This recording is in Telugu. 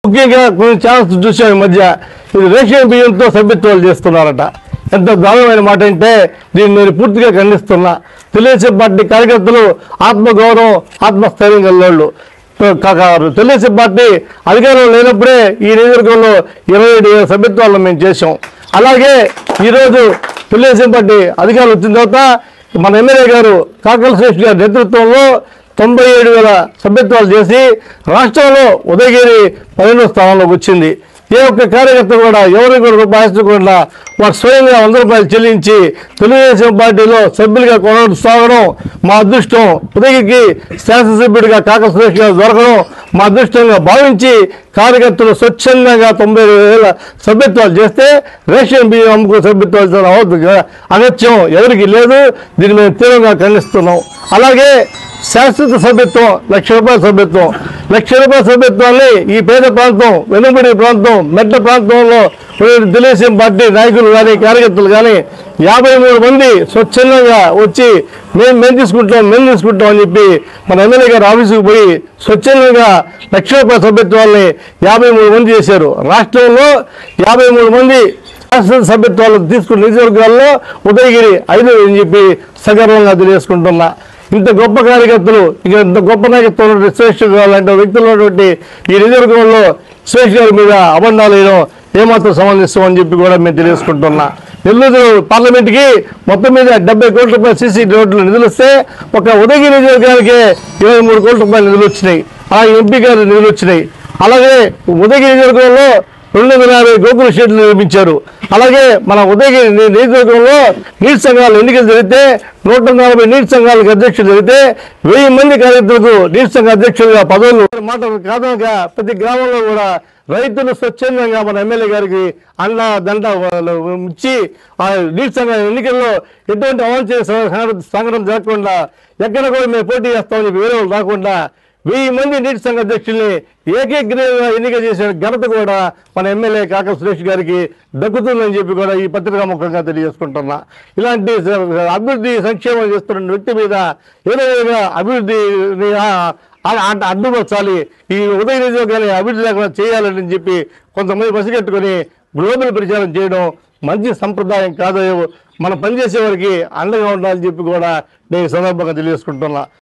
ముఖ్యంగా కొన్ని ఛానల్స్ చూసాం ఈ మధ్య ఇది రేషన్ బియ్యంతో సభ్యత్వాలు చేస్తున్నారట. ఎంత దారుణమైన మాట అంటే దీన్ని నేను పూర్తిగా ఖండిస్తున్నా. తెలుగుదేశం పార్టీ కార్యకర్తలు ఆత్మగౌరవం ఆత్మస్థైర్యం గల్లోళ్ళు. తెలుగుదేశం పార్టీ అధికారంలో లేనప్పుడే ఈ నియోజకవర్గంలో 27 సభ్యత్వాలను మేము చేసాం. అలాగే ఈరోజు తెలుగుదేశం పార్టీ అధికారులు వచ్చిన తర్వాత మన ఎమ్మెల్యే గారు కాకల శ్రేష్ఠ గారి నేతృత్వంలో 97,000 సభ్యత్వాలు చేసి రాష్ట్రంలో ఉదయగిరి 12వ స్థానంలోకి వచ్చింది. ఏ ఒక్క కార్యకర్త కూడా ఎవరికి కూడా రూపాయించకుండా వారు స్వయంగా 100 రూపాయలు చెల్లించి తెలుగుదేశం పార్టీలో సభ్యులుగా కొనసాగడం మా అదృష్టం. ఉదయగిరికి శాసనసభ్యుడిగా కాకల శ్రేష్ఠ గారు దొరకడం మా అదృష్టంగా భావించి కార్యకర్తలు స్వచ్ఛందంగా 97,000 సభ్యత్వాలు చేస్తే రేషన్ బియ్యం అమ్ముకునే సభ్యత్వాలు అగత్యం ఎవరికి లేదు. దీన్ని మేము తీవ్రంగా ఖండిస్తున్నాం. అలాగే శాశ్వత సభ్యత్వం ₹1,00,000 సభ్యత్వం. ₹1,00,000 సభ్యత్వాన్ని ఈ పేద ప్రాంతం, వెనుబడి ప్రాంతం, మెట్ట ప్రాంతంలో తెలుగుదేశం పార్టీ నాయకులు కానీ కార్యకర్తలు కానీ 53 మంది స్వచ్ఛందంగా వచ్చి మేము తీసుకుంటాం అని చెప్పి మన ఎమ్మెల్యే గారు ఆఫీసుకు పోయి స్వచ్ఛందంగా ₹1,00,000 సభ్యత్వాన్ని 53 మంది చేశారు. రాష్ట్రంలో 53 మంది శాశ్వత సభ్యత్వాలు తీసుకున్న నియోజకవర్గాల్లో ఉదయగిరి 5 అని చెప్పి సగర్వంగా తెలియజేసుకుంటున్నా. ఇంత గొప్ప కార్యకర్తలు, ఇంకా ఇంత గొప్ప నాయకత్వం శ్రేష్ఠ లాంటి వ్యక్తులు ఉన్నటువంటి ఈ నియోజకవర్గంలో శ్రేష్ఠ గారి మీద అబండాలు వేయడం ఏమాత్రం సంబంధిస్తామని చెప్పి కూడా మేము తెలియజేసుకుంటున్నా. నెల్లూరు పార్లమెంట్కి మొత్తం మీద ₹70 కోట్ల సీసీ రోడ్లు నిధులు వస్తే ఒక ఉదయగిరి నియోజకవర్గానికి ₹23 కోట్ల నిధులు వచ్చినాయి. అలాగే ఎంపీ గారు నిధులు వచ్చినాయి. అలాగే ఉదయగిరి నియోజకవర్గంలో 250 గోకుల షెడ్లు నిర్మించారు. అలాగే మన ఉదయగిరి నియోజకవర్గంలో నీటి సంఘాలు ఎన్నికలు జరిగితే 140 నీటి సంఘాలకు అధ్యక్షులు జరిగితే 1000 మంది కార్యకర్తలకు నీటి సంఘ అధ్యక్షులుగా పదవులు మాటలు కాదనగా ప్రతి గ్రామంలో కూడా రైతులు స్వచ్ఛందంగా మన ఎమ్మెల్యే గారికి అండ దండ ఇచ్చి ఆ నీటి సంఘ ఎన్నికల్లో ఎటువంటి అవాంఛనీయ సంఘటన జరగకుండా ఎక్కడ కూడా మేము పోటీ చేస్తామని చెప్పి వేరే వాళ్ళు రాకుండా 1000 మంది నీటి సంఘ అధ్యక్షుల్ని ఏకగ్రీవంగా ఎన్నిక చేసే ఘనత కూడా మన ఎమ్మెల్యే కాకల శ్రేష్ఠ గారికి దక్కుతుందని చెప్పి కూడా ఈ పత్రికాముఖంగా తెలియజేసుకుంటున్నా. ఇలాంటి అభివృద్ధి సంక్షేమం చేస్తున్న వ్యక్తి మీద ఏదో విధంగా అభివృద్ధిని అడ్డుపరచాలి, ఈ ఉదయ నియోజకవర్గాన్ని అభివృద్ధి లేకుండా చేయాలని చెప్పి కొంతమంది పసిగట్టుకొని గ్లోబల్ ప్రచారం చేయడం మంచి సంప్రదాయం కాదో. మనం పనిచేసే వారికి అండగా ఉండాలని చెప్పి కూడా నేను ఈ సందర్భంగా తెలియజేసుకుంటున్నా.